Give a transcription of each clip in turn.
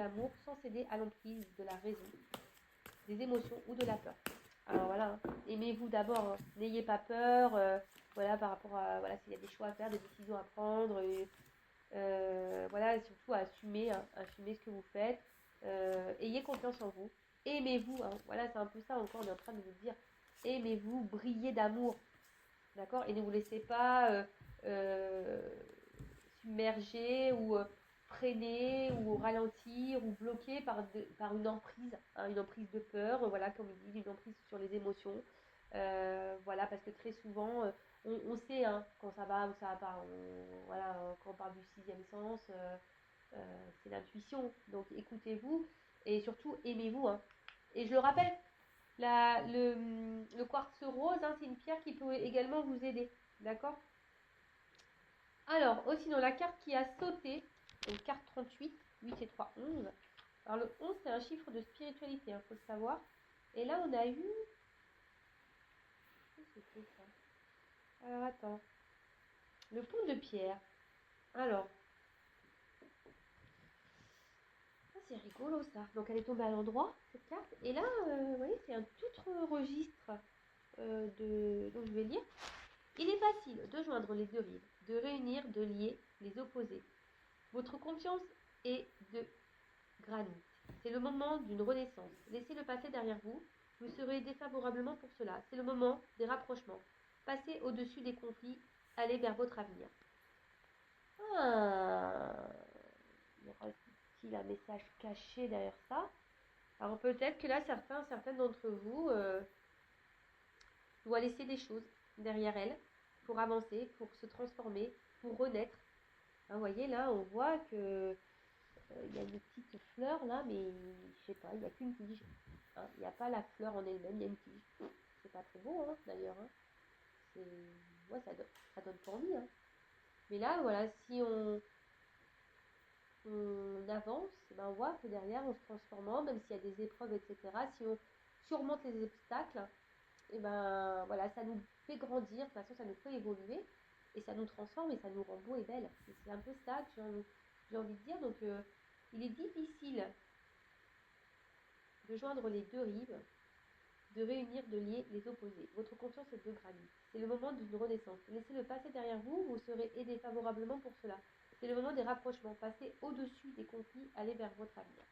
l'amour sans céder à l'emprise de la raison, des émotions ou de la peur. Alors voilà, aimez-vous d'abord, hein. N'ayez pas peur, voilà, par rapport à, voilà, s'il y a des choix à faire, des décisions à prendre, voilà, surtout à assumer, hein, assumer ce que vous faites, ayez confiance en vous, aimez-vous, hein. Voilà, c'est un peu ça encore, on est en train de vous dire, aimez-vous, brillez d'amour, d'accord, et ne vous laissez pas submerger ou freiner ou ralentir ou bloquer par une emprise de peur, voilà, comme il dit, une emprise sur les émotions. Voilà, parce que très souvent, on sait hein, quand ça va ou ça va pas. Voilà, quand on parle du sixième sens, c'est l'intuition. Donc écoutez-vous et surtout aimez-vous. Hein. Et je le rappelle, le quartz rose, hein, c'est une pierre qui peut également vous aider. D'accord? Alors, aussi dans la carte qui a sauté, donc carte 38, 8 et 3, 11. Alors le 11, c'est un chiffre de spiritualité, il faut le savoir. Et là, on a eu... Qu'est-ce que c'est ça? Alors, attends. Le pont de pierre. Alors, c'est rigolo ça. Donc, elle est tombée à l'endroit, cette carte. Et là, vous voyez, c'est un tout autre registre donc, je vais lire. Il est facile de joindre les deux rives, de réunir, de lier les opposés. Votre confiance est de granit. C'est le moment d'une renaissance. Laissez le passé derrière vous. Vous serez défavorablement pour cela. C'est le moment des rapprochements. Passez au-dessus des conflits. Allez vers votre avenir. Ah, y aura-t-il un message caché derrière ça? Alors peut-être que là, certaines d'entre vous doivent laisser des choses derrière elles pour avancer, pour se transformer, pour renaître. Hein, vous voyez, là, on voit que il y a une petite fleur là, mais je sais pas, il n'y a qu'une tige. Hein. Il n'y a pas la fleur en elle-même, il y a une tige. C'est pas très beau hein, d'ailleurs. Hein. Ouais, ça donne pas envie. Hein. Mais là, voilà, si on avance, ben on voit que derrière, on se transforme, même s'il y a des épreuves, etc. Si on surmonte les obstacles, et ben voilà, ça nous fait grandir, de toute façon, ça nous fait évoluer, et ça nous transforme et ça nous rend beau et belle. Et c'est un peu ça que j'ai envie de dire. Donc, il est difficile de joindre les deux rives, de réunir, de lier les opposés. Votre conscience est de granit. C'est le moment d'une renaissance. Laissez le passé derrière vous, vous serez aidé favorablement pour cela. C'est le moment des rapprochements. Passez au-dessus des conflits, allez vers votre avenir.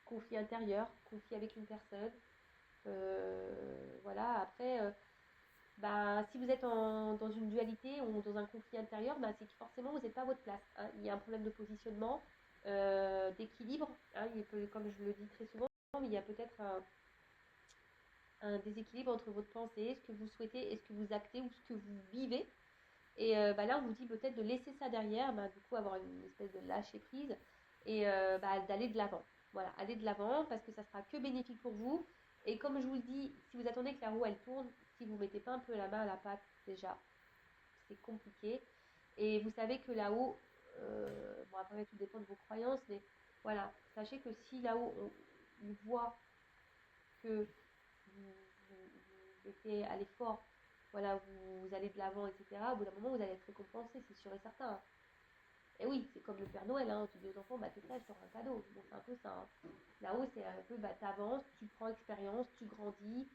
Conflit intérieur, conflit avec une personne. Voilà, après, si vous êtes dans une dualité ou dans un conflit intérieur, c'est que forcément vous n'êtes pas à votre place. Hein. Il y a un problème de positionnement, d'équilibre. Hein. Comme je le dis très souvent, il y a peut-être un déséquilibre entre votre pensée, ce que vous souhaitez et ce que vous actez ou ce que vous vivez. Et là, on vous dit peut-être de laisser ça derrière, du coup avoir une espèce de lâcher prise et d'aller de l'avant. Voilà, aller de l'avant parce que ça sera que bénéfique pour vous. Et comme je vous le dis, si vous attendez que la roue elle tourne, si vous ne mettez pas un peu la main à la pâte déjà, c'est compliqué. Et vous savez que là-haut, bon après tout dépend de vos croyances, mais voilà, sachez que si là-haut on voit que vous mettez à l'effort, voilà, vous allez de l'avant, etc., au bout d'un moment, vous allez être récompensé, c'est sûr et certain. Et oui, c'est comme le Père Noël, hein, tu dis aux enfants, t'es sage, t'auras un cadeau. Bon, c'est un peu ça. Hein. Là-haut, c'est un peu, t'avances, tu prends expérience, tu grandis,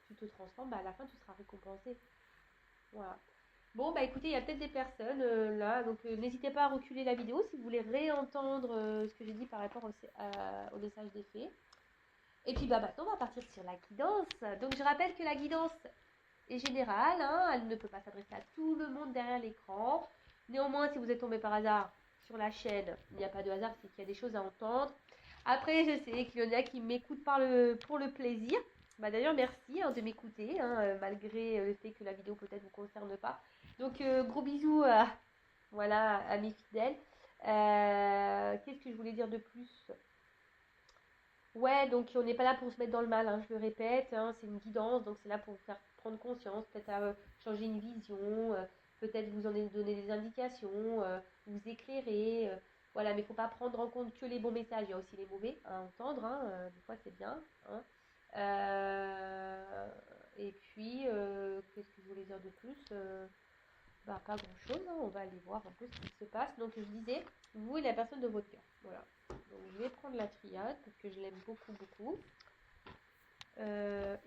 tu te transformes, à la fin, tu seras récompensé. Voilà. Bon, écoutez, il y a peut-être des personnes là, donc n'hésitez pas à reculer la vidéo si vous voulez réentendre ce que j'ai dit par rapport au message des fées. Et puis maintenant, on va partir sur la guidance. Donc, je rappelle que la guidance est générale. Hein, elle ne peut pas s'adresser à tout le monde derrière l'écran. Néanmoins, si vous êtes tombé par hasard sur la chaîne, il n'y a pas de hasard, c'est qu'il y a des choses à entendre. Après, je sais qu'il y en a qui m'écoutent pour le plaisir. D'ailleurs, merci de m'écouter, malgré le fait que la vidéo peut-être ne vous concerne pas. Donc, gros bisous voilà, à mes fidèles. Qu'est-ce que je voulais dire de plus? Ouais, donc on n'est pas là pour se mettre dans le mal, hein, je le répète, hein, c'est une guidance, donc c'est là pour vous faire prendre conscience, peut-être changer une vision, peut-être vous en donner des indications, vous éclairer, voilà, mais il ne faut pas prendre en compte que les bons messages, il y a aussi les mauvais à entendre, hein, des fois c'est bien. Hein. Et puis, qu'est-ce que je voulais dire de plus pas grand-chose, hein, on va aller voir un peu ce qui se passe. Donc je disais, vous et la personne de votre cœur. Voilà. Donc je vais prendre la triade parce que je l'aime beaucoup, beaucoup.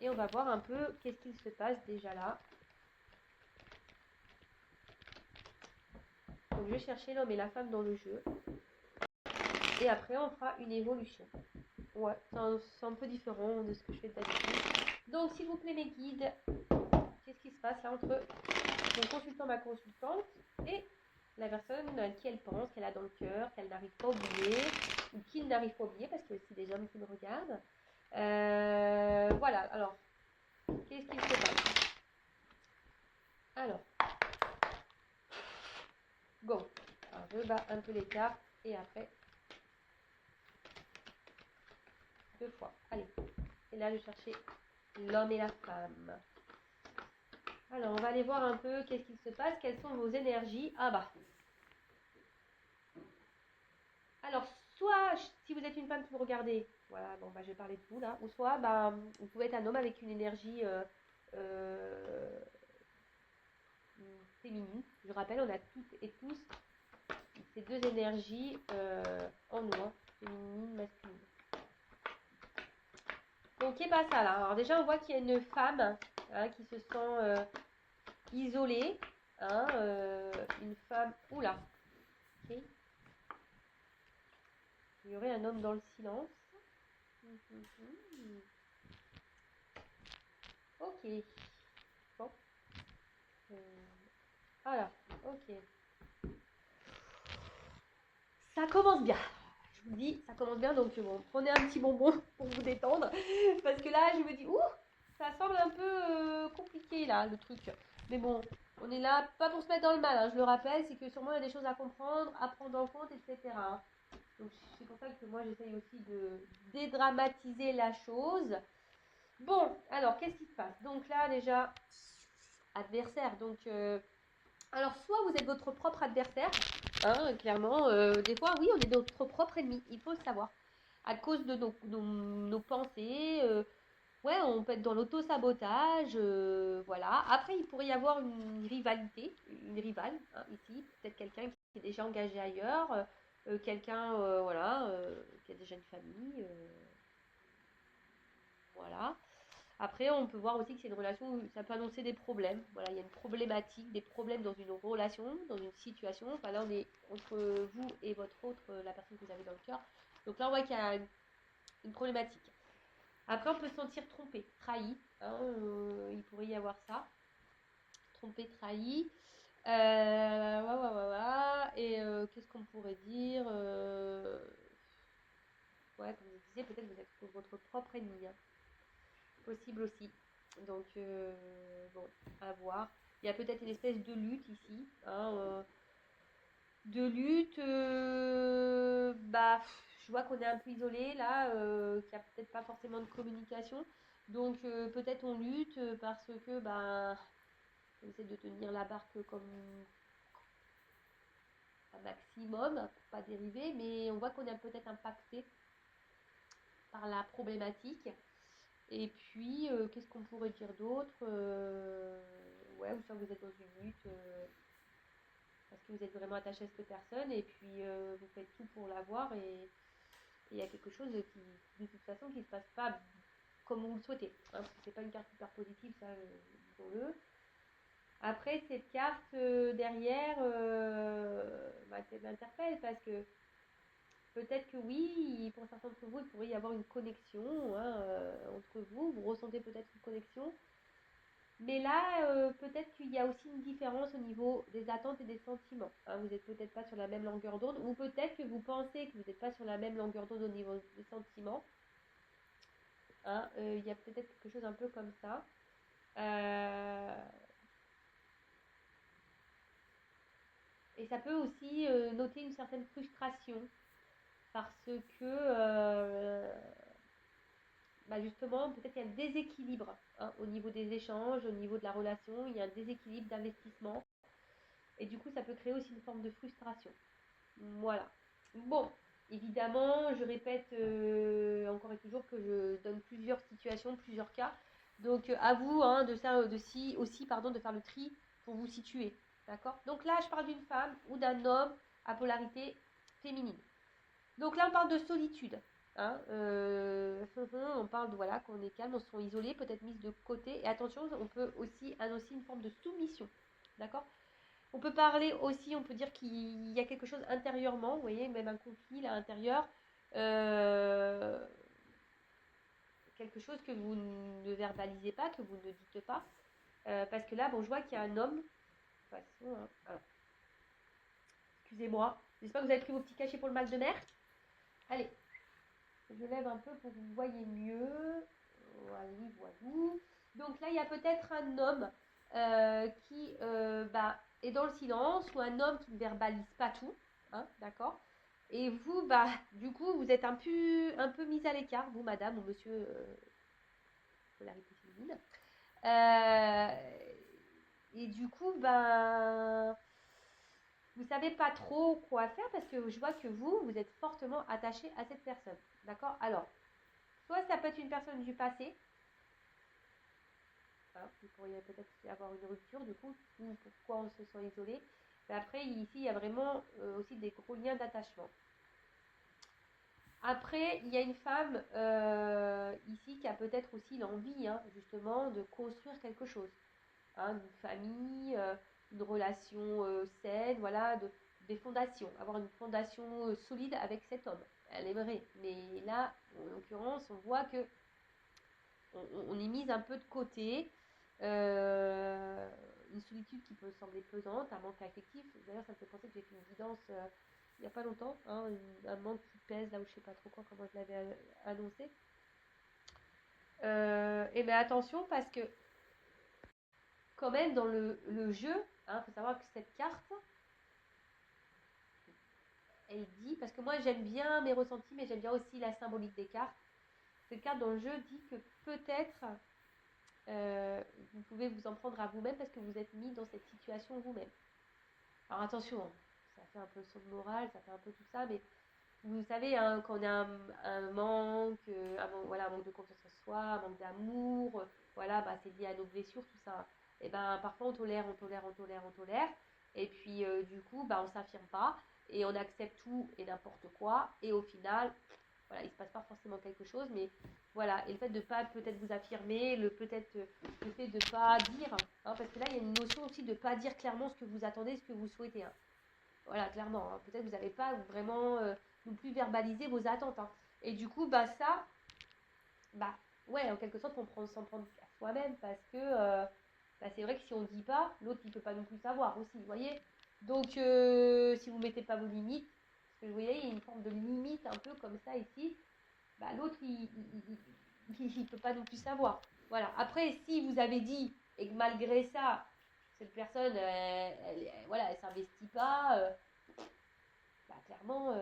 Et on va voir un peu qu'est-ce qu'il se passe déjà là. Donc je vais chercher l'homme et la femme dans le jeu. Et après on fera une évolution. Ouais, c'est un peu différent de ce que je fais d'habitude. Donc s'il vous plaît mes guides, qu'est-ce qui se passe là entre mon consultant, ma consultante et la personne à qui elle pense, qu'elle a dans le cœur, qu'elle n'arrive pas à oublier, ou qu'il n'arrive pas à oublier, parce qu'il y a aussi des hommes qui me regardent. Voilà, alors, qu'est-ce qu'il se passe? Alors, go. Alors, je bats un peu les cartes, et après, 2 fois. Allez, et là, je cherchais l'homme et la femme. Alors, on va aller voir un peu qu'est-ce qu'il se passe, quelles sont vos énergies. Ah bah. Alors, soit si vous êtes une femme que vous regardez, voilà, bon bah je vais parler de vous là, ou soit bah, vous pouvez être un homme avec une énergie euh, féminine. Je rappelle, on a toutes et tous ces deux énergies en nous, hein, féminine, masculine. Donc, qu'est-ce pas ça là? Alors déjà, on voit qu'il y a une femme hein, qui se sent isolée, hein, une femme. Oula, ok. Il y aurait un homme dans le silence. Ok. Bon. Voilà, ok. Ça commence bien. Je vous dis, ça commence bien, donc bon, prenez un petit bonbon pour vous détendre. Parce que là, je me dis, ouh, ça semble un peu compliqué là, le truc. Mais bon, on est là, pas pour se mettre dans le mal, hein, je le rappelle, c'est que sûrement il y a des choses à comprendre, à prendre en compte, etc. Donc c'est pour ça que moi j'essaye aussi de dédramatiser la chose. Bon, alors qu'est-ce qui se passe? Donc là déjà, adversaire, donc alors, soit vous êtes votre propre adversaire, hein, clairement, des fois, oui, on est notre propre ennemi, il faut le savoir. À cause de nos pensées, ouais, on peut être dans l'auto-sabotage, voilà. Après, il pourrait y avoir une rivalité, une rivale, hein, ici, peut-être quelqu'un qui est déjà engagé ailleurs, quelqu'un, voilà, qui a déjà une famille, voilà. Après, on peut voir aussi que c'est une relation où ça peut annoncer des problèmes. Voilà, il y a une problématique, des problèmes dans une relation, dans une situation. Enfin, là, on est entre vous et votre autre, la personne que vous avez dans le cœur. Donc là, on voit qu'il y a une problématique. Après, on peut se sentir trompé, trahi. Hein, il pourrait y avoir ça. Trompé, trahi. Et qu'est-ce qu'on pourrait dire ouais, comme je disais, peut-être vous êtes votre propre ennemi. Hein. Possible aussi. Donc, bon, à voir. Il y a peut-être une espèce de lutte ici. Hein, de lutte, bah, je vois qu'on est un peu isolé là, qu'il n'y a peut-être pas forcément de communication. Donc, peut-être on lutte parce que, bah, on essaie de tenir la barque comme un maximum, pour pas dériver, mais on voit qu'on est peut-être impacté par la problématique. Et puis, qu'est-ce qu'on pourrait dire d'autre ouais, ou soit vous êtes dans une lutte parce que vous êtes vraiment attaché à cette personne et puis vous faites tout pour l'avoir et il y a quelque chose qui, de toute façon, qui ne se passe pas comme vous le souhaitez. Hein, parce que c'est pas une carte super positive, ça, disons-le. Après, cette carte derrière m'interpelle parce que peut-être que oui, pour certains d'entre vous, il pourrait y avoir une connexion hein, entre vous. Vous ressentez peut-être une connexion. Mais là, peut-être qu'il y a aussi une différence au niveau des attentes et des sentiments. Hein. Vous n'êtes peut-être pas sur la même longueur d'onde, ou peut-être que vous pensez que vous n'êtes pas sur la même longueur d'onde au niveau des sentiments. Hein. Il y a peut-être quelque chose un peu comme ça. Et ça peut aussi noter une certaine frustration parce que bah justement, peut-être qu'il y a un déséquilibre hein, au niveau des échanges, au niveau de la relation, il y a un déséquilibre d'investissement. Et du coup, ça peut créer aussi une forme de frustration. Voilà. Bon, évidemment, je répète encore et toujours que je donne plusieurs situations, plusieurs cas. Donc, à vous hein, de faire aussi pardon, de faire le tri pour vous situer. D'accord. Donc là, je parle d'une femme ou d'un homme à polarité féminine. Donc là, on parle de solitude. Hein, on parle de voilà, qu'on est calme, on se sent isolé, peut-être mise de côté. Et attention, on peut aussi annoncer une forme de soumission. D'accord? On peut parler aussi, on peut dire qu'il y a quelque chose intérieurement, vous voyez, même un conflit là, intérieur. Quelque chose que vous ne verbalisez pas, que vous ne dites pas. Parce que là, bon, je vois qu'il y a un homme. De toute façon, hein, alors, excusez-moi. J'espère que vous avez pris vos petits cachets pour le mal de mer. Allez, je lève un peu pour que vous voyez mieux. Voilà, voilà. Donc là, il y a peut-être un homme qui est dans le silence ou un homme qui ne verbalise pas tout. Hein, d'accord? Et vous, du coup, vous êtes un peu mise à l'écart, vous, madame ou monsieur, polarité féminine. Et du coup, vous savez pas trop quoi faire parce que je vois que vous êtes fortement attaché à cette personne. D'accord? Alors, soit ça peut être une personne du passé. Hein, il pourrait peut-être y avoir une rupture du coup, ou pourquoi on se sent isolé. Mais après, ici, il y a vraiment aussi des gros liens d'attachement. Après, il y a une femme ici qui a peut-être aussi l'envie, hein, justement, de construire quelque chose. Hein, une famille, une relation saine, voilà, des fondations, avoir une fondation solide avec cet homme. Elle aimerait, mais là, en l'occurrence, on voit que on est mise un peu de côté. Une solitude qui peut sembler pesante, un manque affectif. D'ailleurs, ça me fait penser que j'ai fait une guidance il n'y a pas longtemps, hein, un manque qui pèse là où je sais pas trop quoi, comment je l'avais annoncé. Et bien attention parce que quand même dans le jeu, hein, faut savoir que cette carte, elle dit, parce que moi j'aime bien mes ressentis, mais j'aime bien aussi la symbolique des cartes. Cette carte dans le jeu dit que peut-être vous pouvez vous en prendre à vous-même parce que vous êtes mis dans cette situation vous-même. Alors attention, hein, ça fait un peu le saut de morale, ça fait un peu tout ça, mais vous savez, hein, quand on a un manque, voilà, un manque de confiance en soi, un manque d'amour, voilà, c'est lié à nos blessures, tout ça. Et parfois on tolère, et puis du coup, on s'affirme pas, et on accepte tout et n'importe quoi, et au final, voilà, il se passe pas forcément quelque chose, mais voilà, et le fait de pas peut-être vous affirmer, le fait de pas dire, hein, parce que là il y a une notion aussi de pas dire clairement ce que vous attendez, ce que vous souhaitez, hein. Voilà, clairement, hein, peut-être vous n'avez pas vraiment non plus verbalisé vos attentes, hein. Et du coup, ça, ouais, en quelque sorte, on s'en prend à soi-même parce que c'est vrai que si on ne dit pas, l'autre il peut pas non plus savoir aussi, vous voyez. Donc, si vous mettez pas vos limites, parce que vous voyez, il y a une forme de limite un peu comme ça ici, l'autre il peut pas non plus savoir. Voilà. Après, si vous avez dit et que malgré ça, cette personne, voilà, elle s'investit pas, clairement,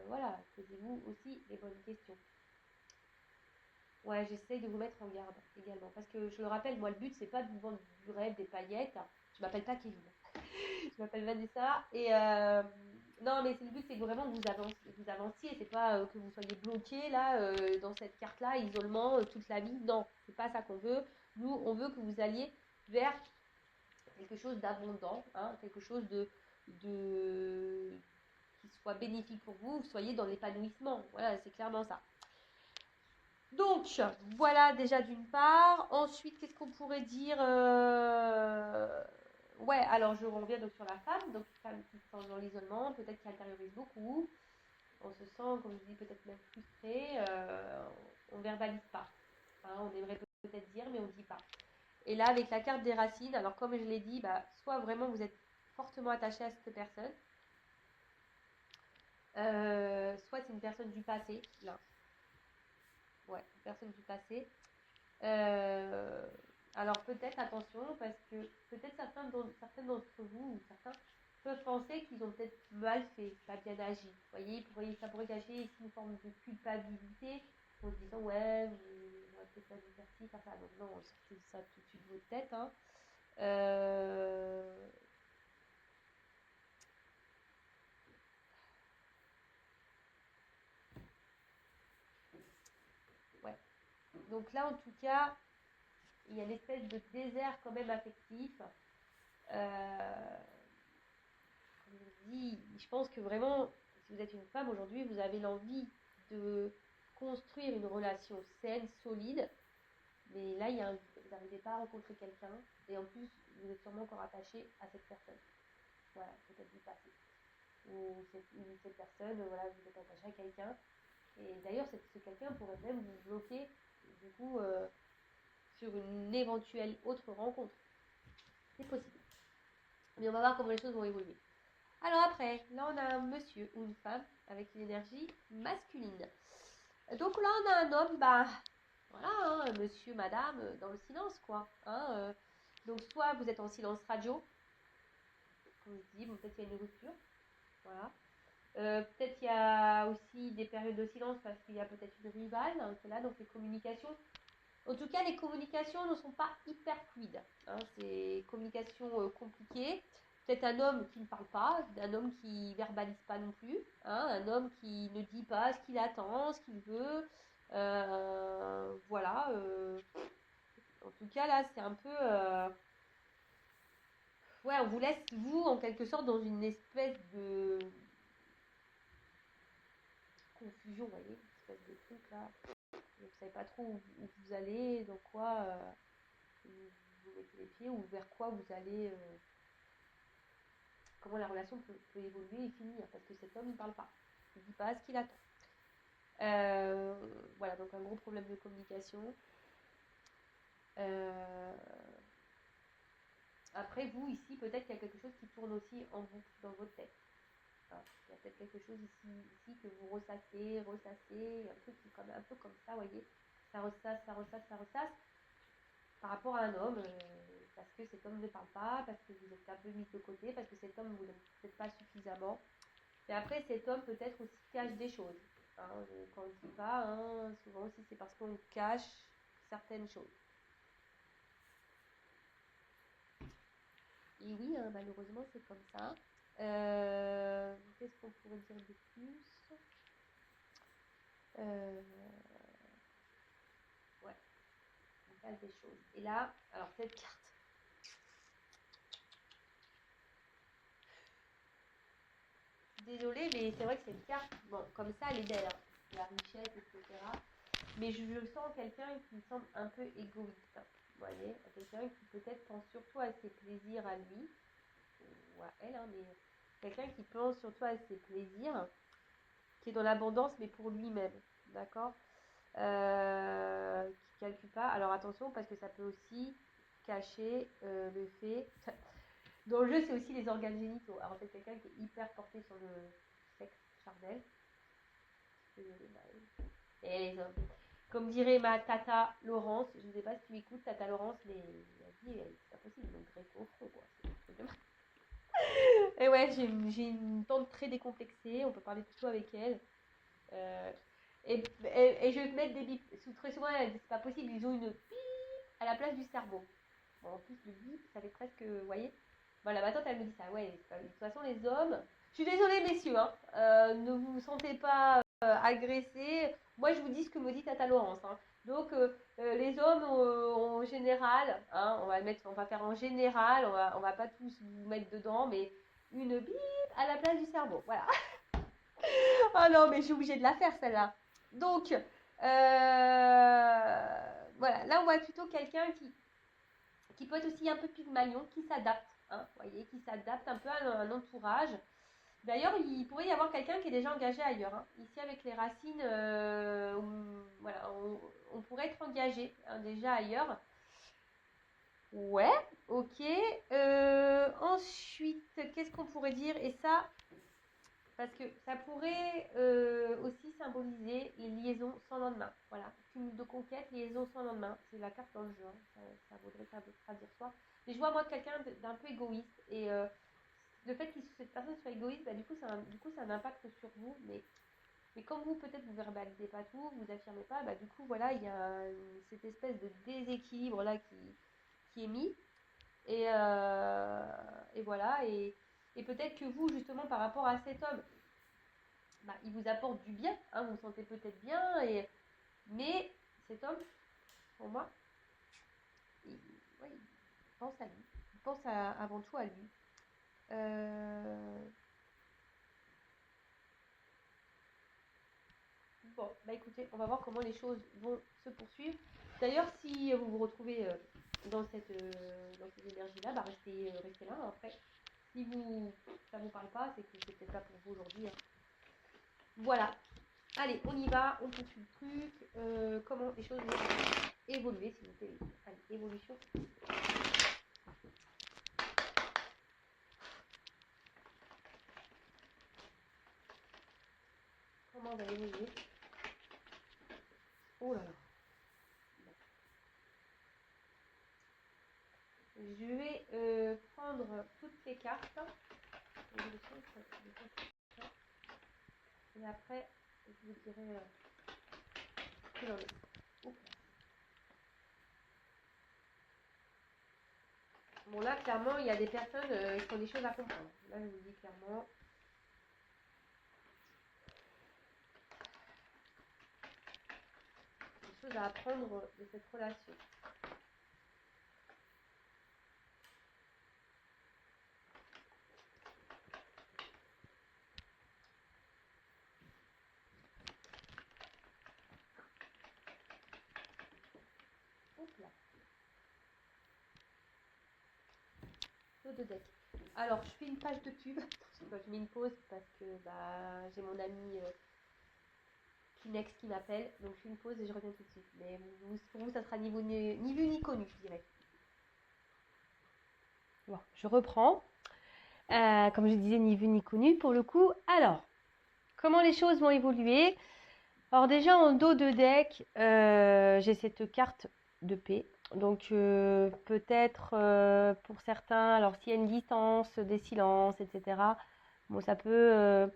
voilà, posez-vous aussi les bonnes questions. Ouais, j'essaye de vous mettre en garde également. Parce que je le rappelle, moi, le but, c'est pas de vous vendre du rêve, des paillettes. Je m'appelle pas Kevin. Je m'appelle Vanessa. Et non, mais le but, c'est vraiment que vous avanciez. C'est pas que vous soyez bloqué là, dans cette carte-là, isolement, toute la vie. Non, c'est pas ça qu'on veut. Nous, on veut que vous alliez vers quelque chose d'abondant, hein, quelque chose qui soit bénéfique pour vous, soyez dans l'épanouissement. Voilà, c'est clairement ça. Donc, voilà déjà d'une part. Ensuite, qu'est-ce qu'on pourrait dire Ouais, alors je reviens donc sur la femme. Donc, une femme qui se sent dans l'isolement, peut-être qui intériorise beaucoup. On se sent, comme je dis, peut-être même frustré. On ne verbalise pas. Hein, on aimerait peut-être dire, mais on ne dit pas. Et là, avec la carte des racines, alors comme je l'ai dit, soit vraiment vous êtes fortement attaché à cette personne, soit c'est une personne du passé, là. Ouais, une personne du passé. Alors peut-être attention, parce que peut-être certaines d'entre vous, ou certains, peuvent penser qu'ils ont peut-être mal fait, pas bien agi. Vous voyez, ça pourrait cacher ici une forme de culpabilité, en se disant ouais, j'aurais peut-être pas dû faire ci, faire ça. Donc non, sortez ça tout de suite de votre tête, hein. Ouais. Donc là, en tout cas, il y a l'espèce de désert quand même affectif. Comme je vous dis, je pense que vraiment, si vous êtes une femme aujourd'hui, vous avez l'envie de construire une relation saine, solide, mais là, vous n'arrivez pas à rencontrer quelqu'un, et en plus, vous êtes sûrement encore attaché à cette personne. Voilà, peut-être du passé. Ou cette personne, voilà, vous êtes attaché à quelqu'un, et d'ailleurs, ce quelqu'un pourrait même vous bloquer, du coup, sur une éventuelle autre rencontre. C'est possible. Mais on va voir comment les choses vont évoluer. Alors après, là on a un monsieur ou une femme avec une énergie masculine. Donc là on a un homme, voilà, hein, monsieur, madame, dans le silence quoi. Hein, donc soit vous êtes en silence radio, comme je dis, bon, peut-être qu'il y a une rupture, voilà. Peut-être qu'il y a aussi des périodes de silence parce qu'il y a peut-être une rivale qui est là, donc les communications. En tout cas, les communications ne sont pas hyper fluides. Hein, c'est communication compliquée. Peut-être un homme qui ne parle pas, un homme qui verbalise pas non plus, hein, un homme qui ne dit pas ce qu'il attend, ce qu'il veut. Voilà. En tout cas, là, c'est un peu... ouais, on vous laisse, vous, en quelque sorte, dans une espèce de confusion, vous voyez, une espèce de truc, là. Vous ne savez pas trop où vous allez, dans quoi vous mettez les pieds, ou vers quoi vous allez... comment la relation peut évoluer et finir, parce que cet homme ne parle pas, il ne dit pas ce qu'il attend. Voilà, donc un gros problème de communication. Après, vous, ici, peut-être qu'il y a quelque chose qui tourne aussi en boucle dans votre tête. Hein, il y a peut-être quelque chose ici que vous ressassez, un truc qui est comme, un peu comme ça, vous voyez. Ça ressasse, par rapport à un homme, parce que cet homme ne parle pas, parce que vous êtes un peu mis de côté, parce que cet homme ne vous aime peut-être pas suffisamment. Et après, cet homme peut-être aussi cache des choses. Hein, quand on ne dit pas, hein, souvent aussi c'est parce qu'on cache certaines choses. Et oui, hein, malheureusement c'est comme ça. Qu'est-ce qu'on pourrait dire de plus? Ouais, on cache des choses. Et là, alors cette carte. Désolée, mais c'est vrai que cette carte, bon, comme ça, elle est belle, hein, la richesse, etc. Mais je sens quelqu'un qui semble un peu égoïste. Hein, vous voyez, quelqu'un qui peut-être pense surtout à ses plaisirs à lui, ou à elle, hein, mais quelqu'un qui pense surtout à ses plaisirs, qui est dans l'abondance, mais pour lui-même, d'accord, qui calcule pas. Alors attention, parce que ça peut aussi cacher le fait... Dans le jeu, c'est aussi les organes génitaux. Alors c'est quelqu'un qui est hyper porté sur le sexe charnel. Et les hommes. Comme dirait ma tata Laurence, je ne sais pas si tu écoutes tata Laurence, mais elle dit, c'est pas possible, donc Greco au front, quoi. Et ouais, j'ai une tante très décomplexée, on peut parler de tout avec elle. Et je vais te mettre des bips. Très souvent, elle dit, c'est pas possible, ils ont une bip à la place du cerveau. Bon, en plus, le bip, ça fait presque, vous voyez. Voilà, ma tante, elle me dit ça, ouais, de toute façon, les hommes... Je suis désolée, messieurs, hein, ne vous sentez pas agressés. Moi, je vous dis ce que me dit tata Laurence. Hein. Donc, les hommes, en général, hein, on va faire en général, on va pas tous vous mettre dedans, mais une bip à la place du cerveau. Voilà. Ah non, mais je suis obligée de la faire, celle-là. Donc, voilà, là, on voit plutôt quelqu'un qui peut être aussi un peu pygmalion, qui s'adapte, hein, voyez, qui s'adapte un peu à un entourage. D'ailleurs, il pourrait y avoir quelqu'un qui est déjà engagé ailleurs. Hein. Ici, avec les racines, voilà, on pourrait être engagé hein, déjà ailleurs. Ouais, ok. Ensuite, qu'est-ce qu'on pourrait dire? Et ça, parce que ça pourrait aussi symboliser les liaisons sans lendemain. Voilà, cumul de conquête, liaison sans lendemain. C'est la carte dans le jeu, hein. Ça vaudrait traduire soi. Mais je vois moi quelqu'un d'un peu égoïste et le fait que cette personne soit égoïste, du coup, ça a un impact sur vous. Mais comme vous, peut-être, vous verbalisez pas tout, vous affirmez pas, du coup, voilà, il y a cette espèce de déséquilibre là qui est mis. Et voilà, et peut-être que vous, justement, par rapport à cet homme, il vous apporte du bien, hein, vous vous sentez peut-être bien, mais cet homme, pour moi, ouais, il pense à lui, il pense avant tout à lui. Bon, bah écoutez, on va voir comment les choses vont se poursuivre. D'ailleurs, si vous vous retrouvez dans ces énergies-là, bah restez là. Après, si ça vous parle pas, c'est que c'est peut-être pas pour vous aujourd'hui. Voilà. Allez, on y va, on poursuit le truc. Comment les choses vont évoluer, s'il vous plaît. Allez, évolution. Comment on va évoluer? Oh là là. Je vais prendre toutes les cartes. Et après, je vous dirai ce qu'il en est. Bon, là, clairement, il y a des personnes qui ont des choses à comprendre. Là, je vous dis clairement. Des choses à apprendre de cette relation. Hop là. De deck. Alors, je fais une page de pub. Je mets une pause parce que j'ai mon ami Kinex qui m'appelle. Donc, je fais une pause et je reviens tout de suite. Mais pour vous, ça sera ni vu ni connu, je dirais. Bon, je reprends. Comme je disais, ni vu ni connu pour le coup. Alors, comment les choses vont évoluer? Alors déjà, en dos de deck, j'ai cette carte de paix. Donc peut-être pour certains, alors s'il y a une distance, des silences, etc. Bon, ça peut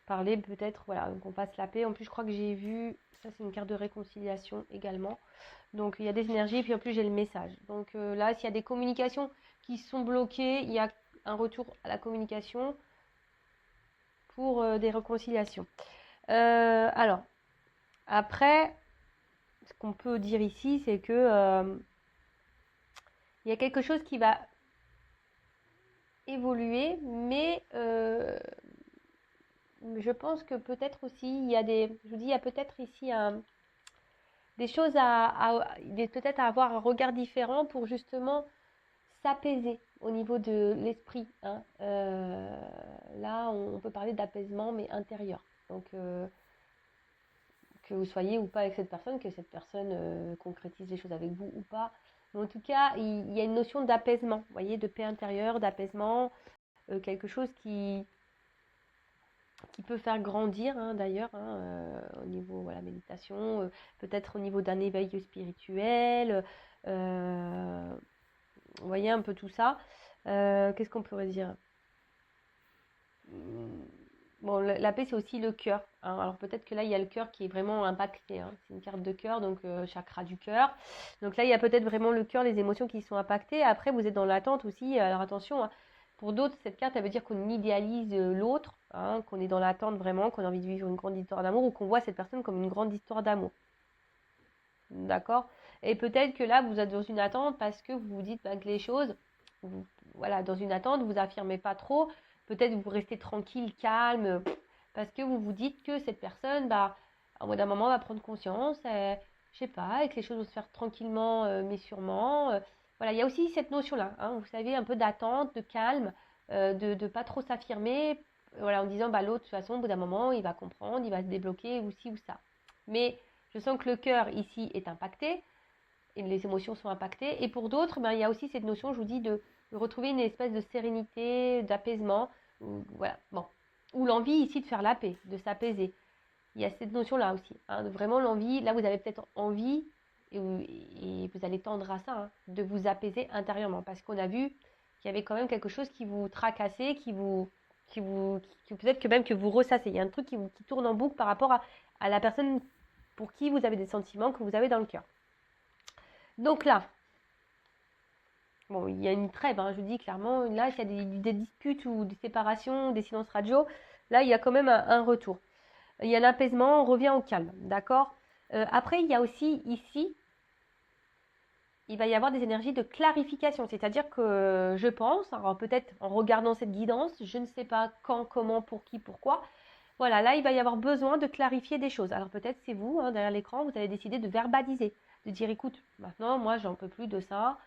parler peut-être, voilà, donc on passe la paix. En plus, je crois que j'ai vu, ça c'est une carte de réconciliation également. Donc il y a des énergies, et puis en plus j'ai le message. Donc là, s'il y a des communications qui sont bloquées, il y a un retour à la communication pour des réconciliations. Alors, après, ce qu'on peut dire ici, c'est que il y a quelque chose qui va évoluer, mais je pense que peut-être aussi, il y a il y a peut-être ici des choses peut-être à avoir un regard différent pour justement s'apaiser au niveau de l'esprit. Hein. Là, on peut parler d'apaisement, mais intérieur. Donc, que vous soyez ou pas avec cette personne, que cette personne concrétise les choses avec vous ou pas. Mais en tout cas, il y a une notion d'apaisement, vous voyez, de paix intérieure, d'apaisement, quelque chose qui peut faire grandir hein, d'ailleurs, hein, au niveau voilà, méditation, peut-être au niveau d'un éveil spirituel, vous voyez un peu tout ça. Qu'est-ce qu'on pourrait dire? Bon, la paix, c'est aussi le cœur. Hein. Alors peut-être que là, il y a le cœur qui est vraiment impacté. Hein. C'est une carte de cœur, donc chakra du cœur. Donc là, il y a peut-être vraiment le cœur, les émotions qui sont impactées. Après, vous êtes dans l'attente aussi. Alors attention, hein. Pour d'autres, cette carte, elle veut dire qu'on idéalise l'autre, hein, qu'on est dans l'attente vraiment, qu'on a envie de vivre une grande histoire d'amour ou qu'on voit cette personne comme une grande histoire d'amour. D'accord? Et peut-être que là, vous êtes dans une attente parce que vous vous dites que les choses, voilà, dans une attente, vous affirmez pas trop. Peut-être vous restez tranquille, calme, parce que vous vous dites que cette personne, au bout d'un moment, va prendre conscience, je sais pas, et que les choses vont se faire tranquillement, mais sûrement. Voilà, il y a aussi cette notion-là, hein, vous savez, un peu d'attente, de calme, de ne pas trop s'affirmer, voilà, en disant, l'autre, de toute façon, au bout d'un moment, il va comprendre, il va se débloquer, ou ci ou ça. Mais je sens que le cœur, ici, est impacté, et les émotions sont impactées. Et pour d'autres, il y a aussi cette notion, je vous dis, de retrouver une espèce de sérénité, d'apaisement, voilà, bon. Ou l'envie ici de faire la paix, de s'apaiser. Il y a cette notion-là aussi, hein, vraiment l'envie, là vous avez peut-être envie, et vous allez tendre à ça, hein, de vous apaiser intérieurement, parce qu'on a vu qu'il y avait quand même quelque chose qui vous tracassait, qui peut-être que même que vous ressassez. Il y a un truc qui tourne en boucle par rapport à la personne pour qui vous avez des sentiments que vous avez dans le cœur. Donc là, bon, il y a une trêve, hein, je vous dis clairement, là, s'il y a des disputes ou des séparations, des silences radio, là, il y a quand même un retour. Il y a l'apaisement, on revient au calme, d'accord? Après, il y a aussi ici, il va y avoir des énergies de clarification, c'est-à-dire que je pense, alors peut-être en regardant cette guidance, je ne sais pas quand, comment, pour qui, pourquoi, Voilà, là, il va y avoir besoin de clarifier des choses. Alors peut-être c'est vous, hein, derrière l'écran, vous allez décider de verbaliser, de dire, écoute, maintenant, moi, j'en peux plus de ça.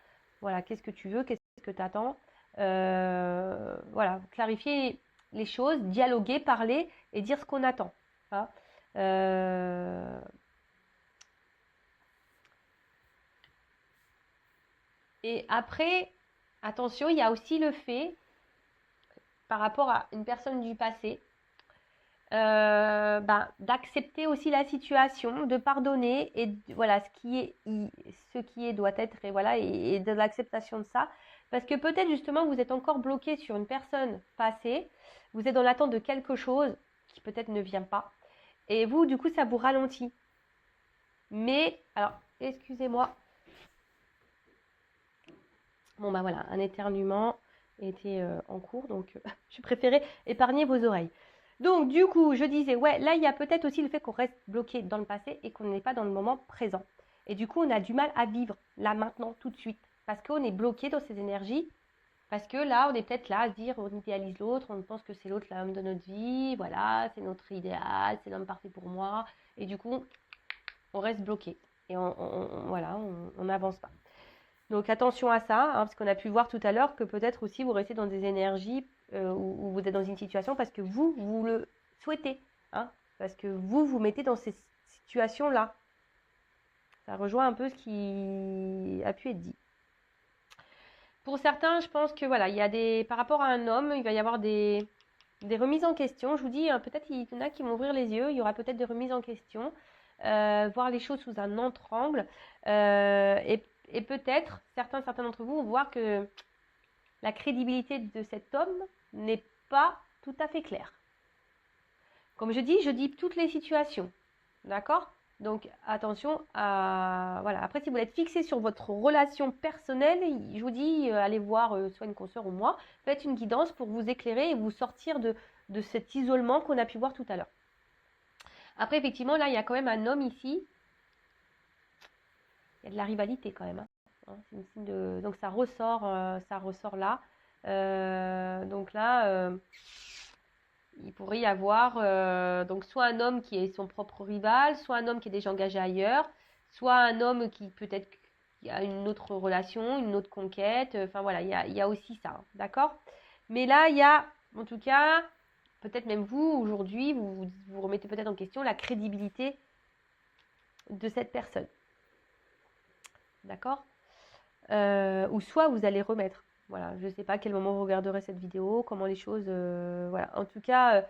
Voilà, qu'est-ce que tu veux, qu'est-ce que tu attends? Voilà, clarifier les choses, dialoguer, parler et dire ce qu'on attend. Hein. Euh, Et après, attention, il y a aussi le fait, par rapport à une personne du passé, d'accepter aussi la situation, de pardonner et voilà ce qui est doit être et voilà et de l'acceptation de ça parce que peut-être justement vous êtes encore bloqué sur une personne passée, vous êtes dans l'attente de quelque chose qui peut-être ne vient pas et vous du coup ça vous ralentit. Mais alors excusez-moi, bon bah voilà un éternuement était en cours donc je préférais épargner vos oreilles. Donc, du coup, je disais, ouais, là, il y a peut-être aussi le fait qu'on reste bloqué dans le passé et qu'on n'est pas dans le moment présent. Et du coup, on a du mal à vivre là, maintenant, tout de suite. Parce qu'on est bloqué dans ces énergies. Parce que là, on est peut-être là à se dire, on idéalise l'autre, on pense que c'est l'autre l'homme de notre vie. Voilà, c'est notre idéal, c'est l'homme parfait pour moi. Et du coup, on reste bloqué. Et on n'avance pas. Donc attention à ça, hein, parce qu'on a pu voir tout à l'heure que peut-être aussi vous restez dans des énergies où vous êtes dans une situation parce que vous le souhaitez, hein, parce que vous mettez dans ces situations-là. Ça rejoint un peu ce qui a pu être dit. Pour certains, je pense que voilà, il y a par rapport à un homme, il va y avoir des remises en question. Je vous dis, hein, peut-être il y en a qui vont ouvrir les yeux, il y aura peut-être des remises en question, voir les choses sous un autre angle. Et peut-être, certains d'entre vous vont voir que la crédibilité de cet homme n'est pas tout à fait claire. Comme je dis toutes les situations. D'accord? Donc attention à... Voilà. Après, si vous êtes fixé sur votre relation personnelle, je vous dis, allez voir soit une consoeur ou moi, faites une guidance pour vous éclairer et vous sortir de cet isolement qu'on a pu voir tout à l'heure. Après, effectivement, là, il y a quand même un homme ici. Il y a de la rivalité quand même. Hein. C'est une signe de... Donc ça ressort là. Donc là, il pourrait y avoir donc soit un homme qui est son propre rival, soit un homme qui est déjà engagé ailleurs, soit un homme qui peut-être a une autre relation, une autre conquête. Enfin voilà, il y a aussi ça, hein, d'accord? Mais là, il y a, en tout cas, peut-être même vous, aujourd'hui, vous remettez peut-être en question la crédibilité de cette personne. D'accord? Ou soit vous allez remettre. Voilà, je ne sais pas à quel moment vous regarderez cette vidéo, comment les choses... voilà, en tout cas...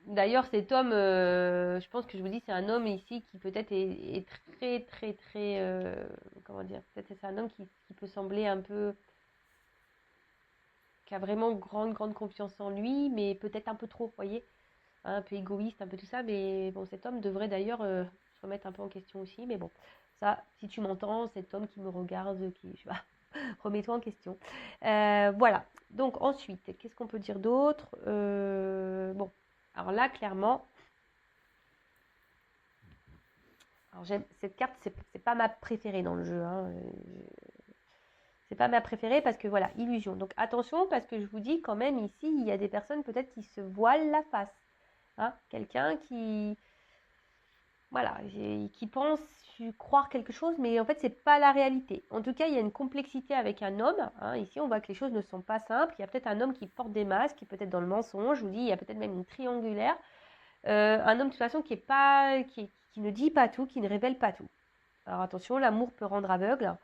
D'ailleurs, cet homme, je pense que je vous dis, c'est un homme ici qui peut-être est très, très, très... comment dire? Peut-être c'est un homme qui peut sembler un peu... qui a vraiment grande, grande confiance en lui, mais peut-être un peu trop, vous voyez? Hein, un peu égoïste, un peu tout ça. Mais bon, cet homme devrait d'ailleurs se remettre un peu en question aussi. Mais bon, ça, si tu m'entends, cet homme qui me regarde, qui... Je sais pas, remets-toi en question. Voilà. Donc ensuite, qu'est-ce qu'on peut dire d'autre? Bon, alors là, clairement... Alors j'aime cette carte, c'est pas ma préférée dans le jeu. Hein. C'est pas ma préférée parce que voilà, illusion. Donc attention parce que je vous dis quand même ici, il y a des personnes peut-être qui se voilent la face. Hein. Quelqu'un qui, voilà, qui pense croire quelque chose, mais en fait c'est pas la réalité. En tout cas, il y a une complexité avec un homme. Hein. Ici, on voit que les choses ne sont pas simples. Il y a peut-être un homme qui porte des masques, qui est peut-être dans le mensonge. Je vous dis, il y a peut-être même une triangulaire. Un homme de toute façon qui ne dit pas tout, qui ne révèle pas tout. Alors attention, l'amour peut rendre aveugle,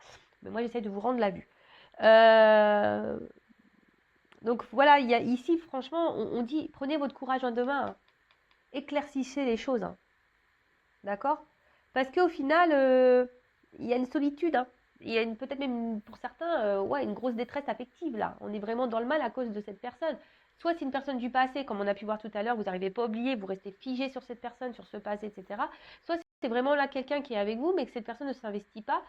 mais moi j'essaie de vous rendre la vue. Donc voilà, il y a ici, franchement, on dit prenez votre courage en deux mains, hein. Éclaircissez les choses. Hein. D'accord? Parce qu'au final, il y a une solitude. Hein. Il y a peut-être même pour certains une grosse détresse affective là. On est vraiment dans le mal à cause de cette personne. Soit c'est une personne du passé, comme on a pu voir tout à l'heure, vous n'arrivez pas à oublier, vous restez figé sur cette personne, sur ce passé, etc. Soit c'est vraiment là quelqu'un qui est avec vous, mais que cette personne ne s'investit pas,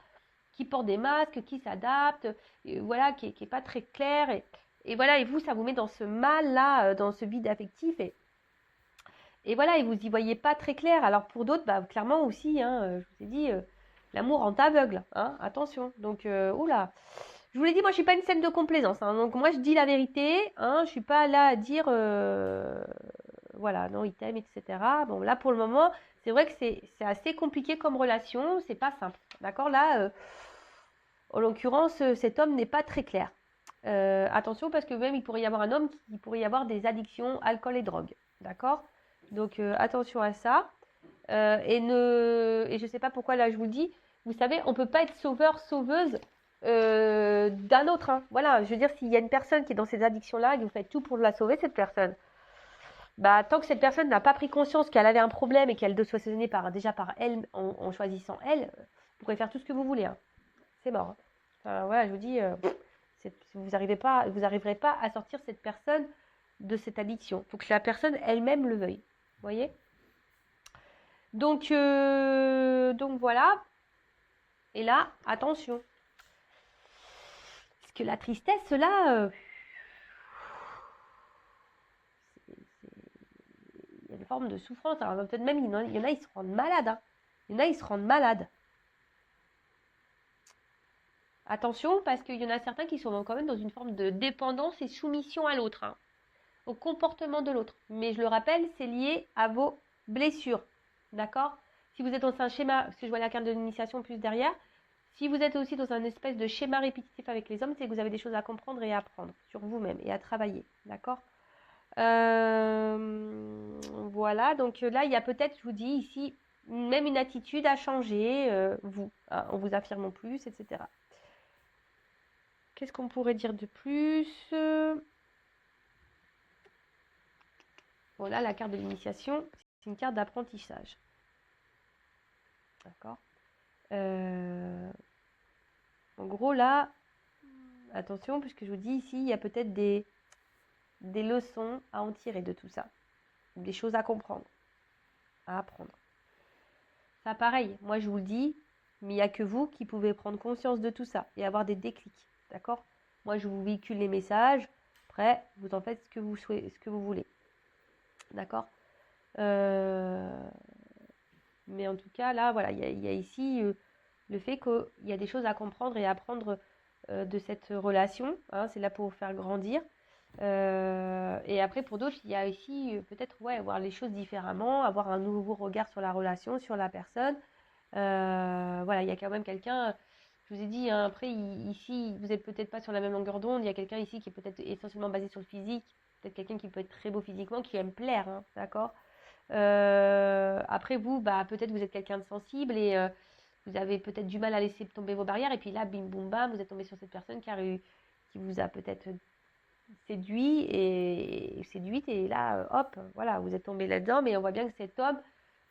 qui porte des masques, qui s'adapte, voilà, qui est pas très clair. Et voilà, et vous, ça vous met dans ce mal-là, dans ce vide affectif. Et voilà, et vous y voyez pas très clair. Alors pour d'autres, bah, clairement aussi, hein, je vous ai dit, l'amour rend aveugle. Hein, attention. Donc, oula. Je vous l'ai dit, moi, je suis pas une scène de complaisance. Hein, donc, moi, je dis la vérité. Hein, je suis pas là à dire, voilà, non, il t'aime, etc. Bon, là, pour le moment, c'est vrai que c'est assez compliqué comme relation. C'est pas simple. D'accord? Là, en l'occurrence, cet homme n'est pas très clair. Attention, parce que même, il pourrait y avoir un homme qui pourrait y avoir des addictions, alcool et drogue. D'accord? Donc, attention à ça. Et je ne sais pas pourquoi là je vous le dis, vous savez, on ne peut pas être sauveur, sauveuse d'un autre. Hein. Voilà, je veux dire, s'il y a une personne qui est dans ces addictions-là et que vous faites tout pour la sauver, cette personne, bah, tant que cette personne n'a pas pris conscience qu'elle avait un problème et qu'elle doit se soigner déjà par elle, en choisissant elle, vous pouvez faire tout ce que vous voulez. Hein. C'est mort. Hein. Enfin, voilà, je vous dis, vous n'arriverez pas à sortir cette personne de cette addiction. Il faut que la personne elle-même le veuille. Vous voyez ? Donc voilà. Et là, attention. Parce que la tristesse, là, il y a une forme de souffrance. Alors peut-être même, il y en a, ils se rendent malades. Hein. Il y en a, ils se rendent malades. Attention, parce qu'il y en a certains qui sont quand même dans une forme de dépendance et soumission à l'autre. Hein, au comportement de l'autre. Mais je le rappelle, c'est lié à vos blessures. D'accord ? Si vous êtes dans un schéma, parce que je vois la carte de l'initiation plus derrière, si vous êtes aussi dans un espèce de schéma répétitif avec les hommes, c'est que vous avez des choses à comprendre et à apprendre sur vous-même et à travailler. D'accord ? Voilà, donc là, il y a peut-être, je vous dis ici, même une attitude à changer, vous, hein, en vous affirmant plus, etc. Qu'est-ce qu'on pourrait dire de plus ? Voilà, la carte de l'initiation, c'est une carte d'apprentissage. D'accord ? En gros, là, attention, puisque je vous dis ici, il y a peut-être des leçons à en tirer de tout ça. Des choses à comprendre, à apprendre. Ça, pareil, moi je vous le dis, mais il n'y a que vous qui pouvez prendre conscience de tout ça et avoir des déclics. D'accord ? Moi, je vous véhicule les messages. Après, vous en faites ce que vous souhaitez, ce que vous voulez. D'accord ? Mais en tout cas, là, voilà, il y a ici le fait qu'il y a des choses à comprendre et à apprendre de cette relation. Hein, c'est là pour vous faire grandir. Et après, pour d'autres, il y a ici peut-être voir les choses différemment, avoir un nouveau regard sur la relation, sur la personne. Voilà, il y a quand même quelqu'un, je vous ai dit, hein, après, ici, vous n'êtes peut-être pas sur la même longueur d'onde. Il y a quelqu'un ici qui est peut-être essentiellement basé sur le physique, peut-être quelqu'un qui peut être très beau physiquement, qui aime plaire, hein, d'accord ? Après, vous, bah, peut-être vous êtes quelqu'un de sensible et vous avez peut-être du mal à laisser tomber vos barrières. Et puis là, bim, boum, bam, vous êtes tombé sur cette personne qui vous a peut-être séduite et là, hop, voilà, vous êtes tombé là-dedans. Mais on voit bien que cet homme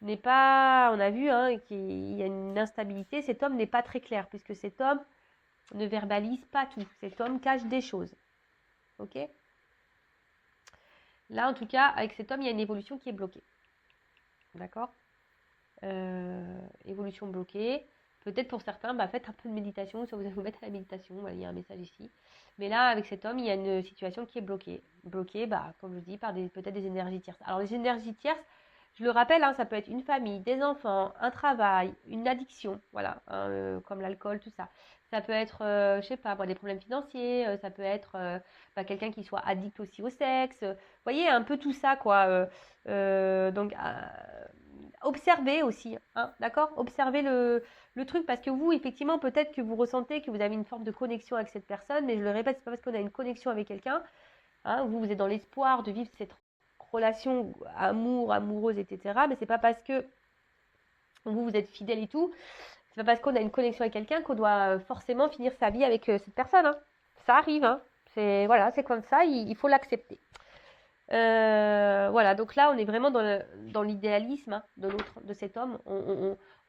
n'est pas, on a vu hein, qu'il y a une instabilité. Cet homme n'est pas très clair puisque cet homme ne verbalise pas tout. Cet homme cache des choses. Ok ? Là, en tout cas, avec cet homme, il y a une évolution qui est bloquée. D'accord ? Évolution bloquée. Peut-être pour certains, bah, faites un peu de méditation, ça vous allez vous mettre à la méditation, voilà, il y a un message ici. Mais là, avec cet homme, il y a une situation qui est bloquée. Bloquée, bah, comme je dis, par peut-être des énergies tierces. Alors les énergies tierces, je le rappelle, hein, ça peut être une famille, des enfants, un travail, une addiction, voilà, hein, comme l'alcool, tout ça. Ça peut être, je sais pas, des problèmes financiers, ça peut être quelqu'un qui soit addict aussi au sexe. Vous voyez, un peu tout ça, quoi. Donc, observez aussi, hein, d'accord ? Observez le truc parce que vous, effectivement, peut-être que vous ressentez que vous avez une forme de connexion avec cette personne, mais je le répète, c'est pas parce qu'on a une connexion avec quelqu'un, hein, vous êtes dans l'espoir de vivre cette relation amoureuse, etc. Mais c'est pas parce que vous êtes fidèle et tout, c'est pas parce qu'on a une connexion avec quelqu'un qu'on doit forcément finir sa vie avec cette personne. Hein. Ça arrive, hein. C'est comme ça, il faut l'accepter. Voilà, donc là, on est vraiment dans l'idéalisme hein, de cet homme.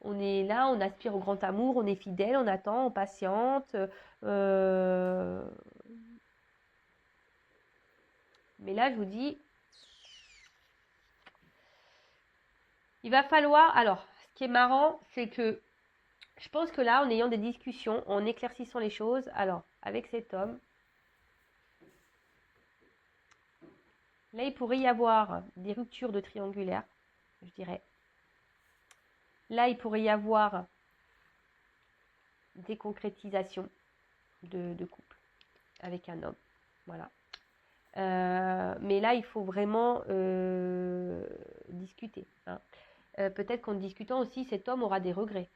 On est là, on aspire au grand amour, on est fidèle, on attend, on patiente. Mais là, je vous dis, il va falloir... Alors, ce qui est marrant, c'est que je pense que là, en ayant des discussions, en éclaircissant les choses, alors, avec cet homme, là, il pourrait y avoir des ruptures de triangulaire, je dirais. Là, il pourrait y avoir des concrétisations de couple. avec un homme. Voilà. Mais là, il faut vraiment discuter. Hein. Peut-être qu'en discutant aussi, cet homme aura des regrets.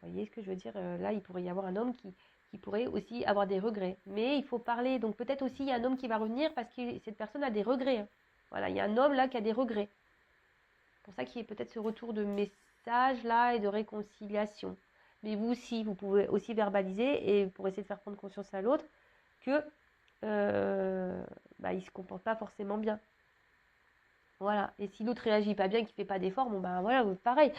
Vous voyez ce que je veux dire? Là, il pourrait y avoir un homme qui pourrait aussi avoir des regrets. Mais il faut parler. Donc peut-être aussi, il y a un homme qui va revenir parce que cette personne a des regrets. Hein. Voilà, il y a un homme là qui a des regrets. C'est pour ça qu'il y a peut-être ce retour de message là et de réconciliation. Mais vous aussi, vous pouvez aussi verbaliser et pour essayer de faire prendre conscience à l'autre que il se comporte pas forcément bien. Voilà. Et si l'autre réagit pas bien, qu'il fait pas d'effort, bon ben voilà, pareil.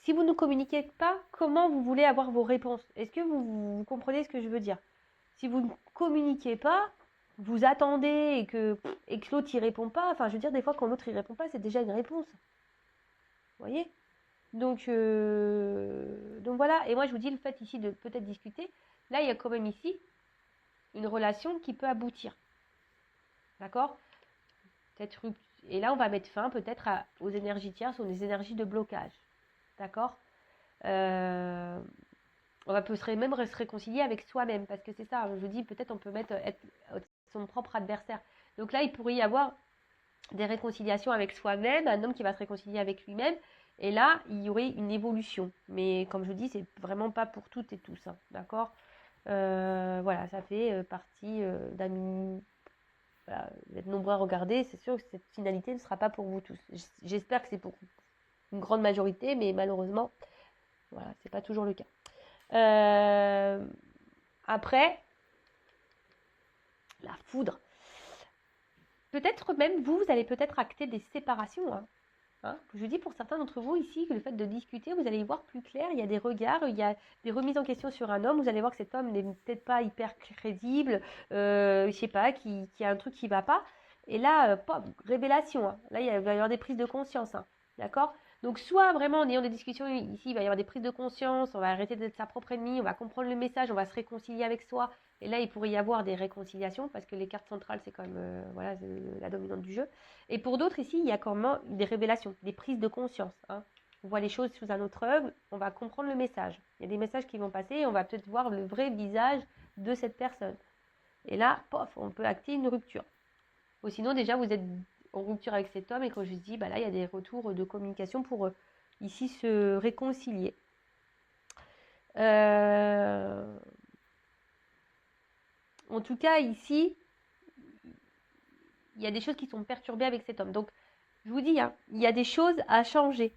Si vous ne communiquez pas, comment vous voulez avoir vos réponses? Est-ce que vous comprenez ce que je veux dire? Si vous ne communiquez pas, vous attendez et que l'autre y répond pas. Enfin, je veux dire, des fois, quand l'autre y répond pas, c'est déjà une réponse. Vous voyez? Donc voilà. Et moi, je vous dis le fait ici de peut-être discuter. Là, il y a quand même ici une relation qui peut aboutir. D'accord? Peut-être et là, on va mettre fin peut-être aux énergies tierces, aux énergies de blocage. D'accord? On peut même se réconcilier avec soi-même, parce que c'est ça, je vous dis, peut-être on peut être son propre adversaire. Donc là, il pourrait y avoir des réconciliations avec soi-même, un homme qui va se réconcilier avec lui-même, et là, il y aurait une évolution. Mais comme je vous dis, c'est vraiment pas pour toutes et tous, hein, d'accord? Voilà, ça fait partie d'un... Voilà, vous êtes nombreux à regarder, c'est sûr que cette finalité ne sera pas pour vous tous. J'espère que c'est pour une grande majorité, mais malheureusement, voilà, c'est pas toujours le cas. Après, la foudre. Peut-être même vous allez peut-être acter des séparations. Hein. Je dis pour certains d'entre vous ici que le fait de discuter, vous allez y voir plus clair. Il y a des regards, il y a des remises en question sur un homme. Vous allez voir que cet homme n'est peut-être pas hyper crédible, je sais pas, qui a un truc qui va pas. Et là, révélation. Hein. Là, il va y avoir des prises de conscience. Hein. D'accord? Donc, soit vraiment en ayant des discussions ici, il va y avoir des prises de conscience, on va arrêter d'être sa propre ennemie, on va comprendre le message, on va se réconcilier avec soi. Et là, il pourrait y avoir des réconciliations parce que les cartes centrales, c'est quand même voilà, la dominante du jeu. Et pour d'autres, ici, il y a quand même des révélations, des prises de conscience. Hein. On voit les choses sous un autre œil, on va comprendre le message. Il y a des messages qui vont passer et on va peut-être voir le vrai visage de cette personne. Et là, pof, on peut acter une rupture. Ou sinon, déjà, vous êtes en rupture avec cet homme et quand je dis, là, il y a des retours de communication pour ici se réconcilier. En tout cas, ici, il y a des choses qui sont perturbées avec cet homme. Donc, je vous dis, hein, il y a des choses à changer.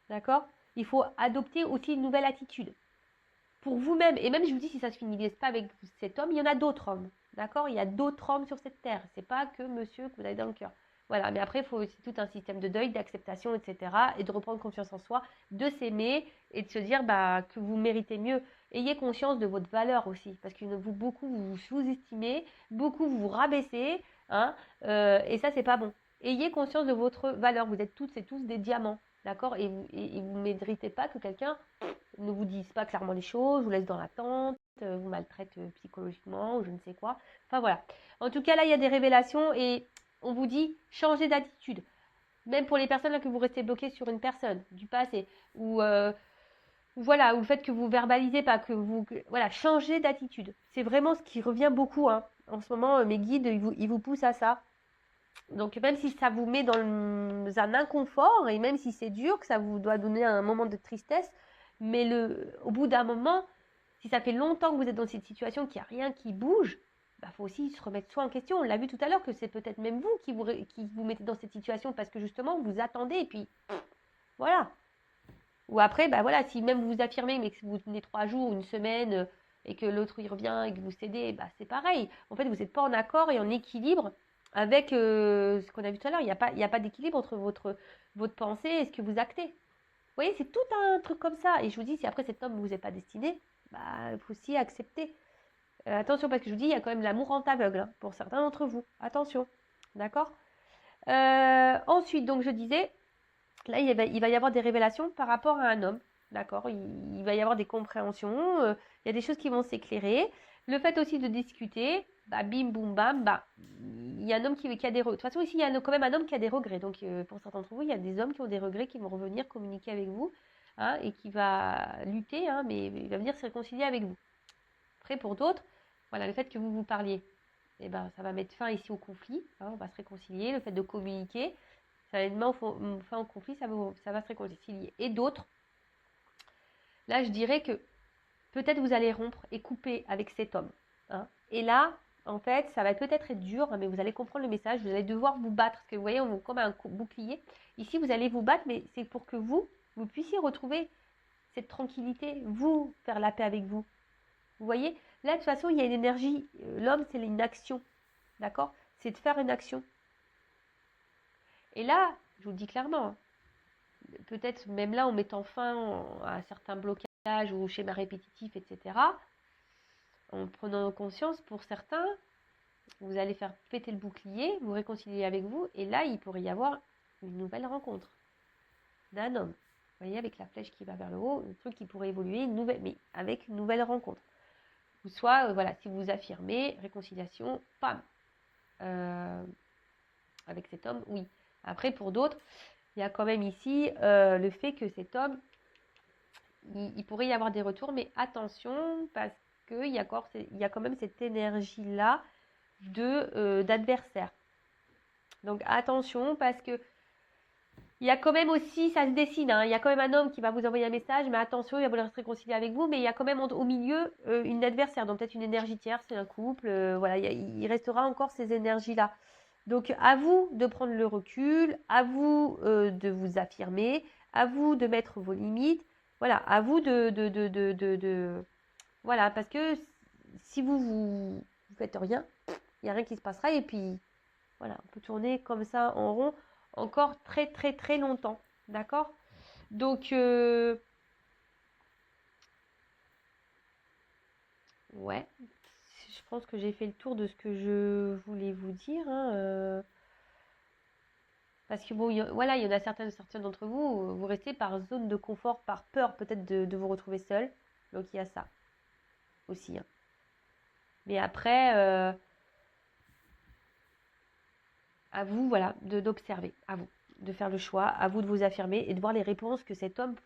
D'accord? Il faut adopter aussi une nouvelle attitude. Pour vous-même, et même je vous dis, si ça ne se finit pas avec cet homme, il y en a d'autres hommes. D'accord? Il y a d'autres hommes sur cette terre. C'est pas que monsieur que vous avez dans le cœur. Voilà, mais après, il faut aussi tout un système de deuil, d'acceptation, etc. Et de reprendre confiance en soi, de s'aimer et de se dire que vous méritez mieux. Ayez conscience de votre valeur aussi, parce que beaucoup vous sous-estimez, beaucoup vous rabaissez, hein, et ça, c'est pas bon. Ayez conscience de votre valeur. Vous êtes toutes et tous des diamants, d'accord? Et vous ne méritez pas que quelqu'un ne vous dise pas clairement les choses, vous laisse dans l'attente, vous maltraite psychologiquement ou je ne sais quoi. Enfin voilà. En tout cas, là, il y a des révélations et on vous dit changez d'attitude. Même pour les personnes là que vous restez bloquées sur une personne du passé ou voilà, ou le fait que vous verbalisez pas, voilà, changez d'attitude. C'est vraiment ce qui revient beaucoup. Hein. En ce moment, mes guides, ils vous poussent à ça. Donc même si ça vous met dans un inconfort et même si c'est dur, que ça vous doit donner un moment de tristesse, mais au bout d'un moment, si ça fait longtemps que vous êtes dans cette situation, qu'il n'y a rien qui bouge, faut aussi se remettre soi en question. On l'a vu tout à l'heure que c'est peut-être même vous qui vous mettez dans cette situation parce que justement vous attendez et puis voilà. Ou après, voilà, si même vous affirmez mais que vous tenez 3 jours, une semaine et que l'autre y revient et que vous cédez, c'est pareil. En fait, vous n'êtes pas en accord et en équilibre avec ce qu'on a vu tout à l'heure. Il n'y a pas d'équilibre entre votre pensée et ce que vous actez. Vous voyez, c'est tout un truc comme ça. Et je vous dis, si après cet homme ne vous est pas destiné, il faut aussi accepter. Attention, parce que je vous dis, il y a quand même l'amour en aveugle hein, pour certains d'entre vous. Attention. D'accord? Ensuite, donc je disais, là, il va y avoir des révélations par rapport à un homme. D'accord? Il va y avoir des compréhensions. Il y a des choses qui vont s'éclairer. Le fait aussi de discuter, bim, boum, bam, il y a un homme qui a des regrets. De toute façon, ici, il y a quand même un homme qui a des regrets. Donc, pour certains d'entre vous, il y a des hommes qui ont des regrets, qui vont revenir communiquer avec vous hein, et qui va lutter, hein, mais il va venir se réconcilier avec vous. Après, pour d'autres, voilà, le fait que vous vous parliez, eh ben, ça va mettre fin ici au conflit, hein, on va se réconcilier. Le fait de communiquer, ça va mettre fin au conflit, ça va se réconcilier. Et d'autres, là, je dirais que peut-être vous allez rompre et couper avec cet homme. Hein. Et là, en fait, ça va peut-être être dur, hein, mais vous allez comprendre le message. Vous allez devoir vous battre, parce que vous voyez, on comme un bouclier. Ici, vous allez vous battre, mais c'est pour que vous puissiez retrouver cette tranquillité, vous, faire la paix avec vous. Vous voyez, là, de toute façon, il y a une énergie. L'homme, c'est une action. D'accord? C'est de faire une action. Et là, je vous le dis clairement, hein, peut-être même là, en mettant fin à certains blocages ou schémas répétitifs, etc., en prenant conscience, pour certains, vous allez faire péter le bouclier, vous réconcilier avec vous, et là, il pourrait y avoir une nouvelle rencontre d'un homme. Vous voyez, avec la flèche qui va vers le haut, un truc qui pourrait évoluer, mais avec une nouvelle rencontre. Ou soit, voilà, si vous affirmez, réconciliation, pam, avec cet homme, oui. Après, pour d'autres, il y a quand même ici le fait que cet homme, il pourrait y avoir des retours, mais attention, parce qu'il y a quand même cette énergie-là d'adversaire. Donc attention, parce que il y a quand même aussi, ça se dessine, hein, il y a quand même un homme qui va vous envoyer un message, mais attention, il va vouloir se réconcilier avec vous, mais il y a quand même au milieu une adversaire, donc peut-être une énergie tierce, c'est un couple, voilà, il restera encore ces énergies-là. Donc à vous de prendre le recul, à vous de vous affirmer, à vous de mettre vos limites, voilà, à vous voilà, parce que si vous faites rien, il n'y a rien qui se passera, et puis voilà, on peut tourner comme ça en rond encore très très très longtemps, d'accord? Donc ouais, je pense que j'ai fait le tour de ce que je voulais vous dire, hein, parce que bon, voilà, il y en a certains d'entre vous, vous restez par zone de confort, par peur peut-être de vous retrouver seul. Donc il y a ça aussi. Hein. Mais après, à vous, voilà, d'observer, à vous, de faire le choix, à vous de vous affirmer et de voir les réponses que cet homme,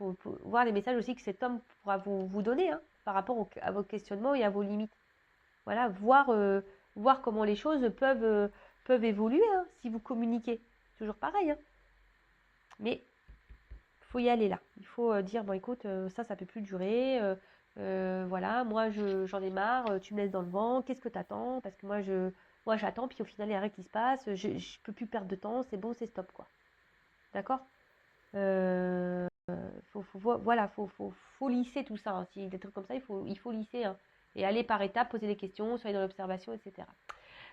voir les messages aussi que cet homme pourra vous donner hein, par rapport à vos questionnements et à vos limites. Voilà, voir comment les choses peuvent évoluer hein, si vous communiquez. Toujours pareil. Hein. Mais il faut y aller là. Il faut dire, bon écoute, ça peut plus durer. Voilà, moi j'en ai marre, tu me laisses dans le vent, qu'est-ce que t'attends? Parce que moi j'attends, puis au final il n'y a rien qui se passe, je peux plus perdre de temps, c'est bon, c'est stop quoi. D'accord? Voilà, faut lisser tout ça. Hein. Si des trucs comme ça, il faut lisser. Hein. Et aller par étapes, poser des questions, soyez dans l'observation, etc.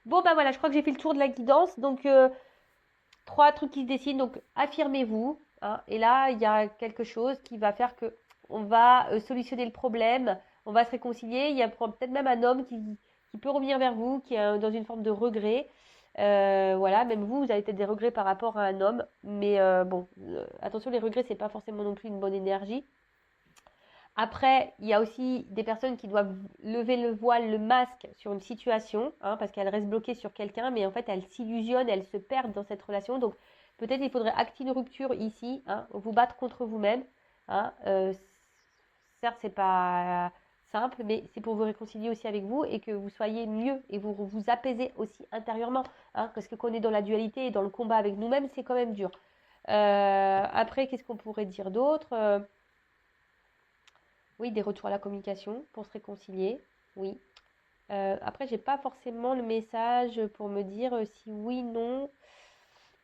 Bon, bah voilà, je crois que j'ai fait le tour de la guidance. Donc, 3 trucs qui se dessinent. Donc, affirmez-vous. Hein, et là, il y a quelque chose qui va faire que on va solutionner le problème. On va se réconcilier. Il y a peut-être même un homme qui peut revenir vers vous, qui est dans une forme de regret. Voilà, même vous avez peut-être des regrets par rapport à un homme. Mais bon, attention, les regrets, c'est pas forcément non plus une bonne énergie. Après, il y a aussi des personnes qui doivent lever le voile, le masque sur une situation, hein, parce qu'elles restent bloquées sur quelqu'un, mais en fait, elles s'illusionnent, elles se perdent dans cette relation. Donc, peut-être il faudrait acter une rupture ici, hein, vous battre contre vous-même. Hein, certes, c'est pas simple, mais c'est pour vous réconcilier aussi avec vous et que vous soyez mieux et vous apaisez aussi intérieurement. Hein, parce que quand on est dans la dualité et dans le combat avec nous-mêmes, c'est quand même dur. Après, qu'est-ce qu'on pourrait dire d'autre Oui, des retours à la communication pour se réconcilier. Oui. Après, j'ai pas forcément le message pour me dire si oui, non,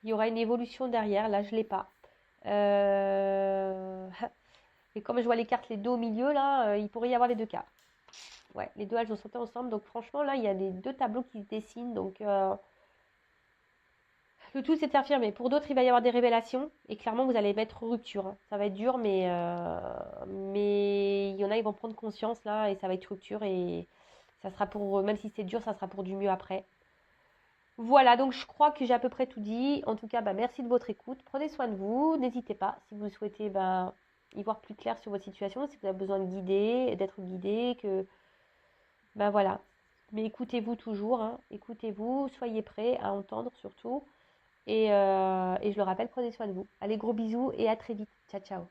il y aura une évolution derrière. Là, je l'ai pas. Et comme je vois les cartes, les deux au milieu, là, il pourrait y avoir les deux cas. Ouais, les deux elles vont sauter ensemble. Donc franchement, là, il y a les deux tableaux qui se dessinent. Donc le tout, c'est de s'affirmer. Pour d'autres, il va y avoir des révélations. Et clairement, vous allez mettre rupture. Hein. Ça va être dur, mais il y en a, ils vont prendre conscience là. Et ça va être rupture. Et ça sera pour, même si c'est dur, ça sera pour du mieux après. Voilà, donc je crois que j'ai à peu près tout dit. En tout cas, bah, merci de votre écoute. Prenez soin de vous. N'hésitez pas, si vous souhaitez y voir plus clair sur votre situation, si vous avez besoin de guider, d'être guidé, voilà. Mais écoutez-vous toujours, hein. Écoutez-vous, soyez prêts à entendre surtout. Et je le rappelle, prenez soin de vous. Allez, gros bisous et à très vite. Ciao, ciao.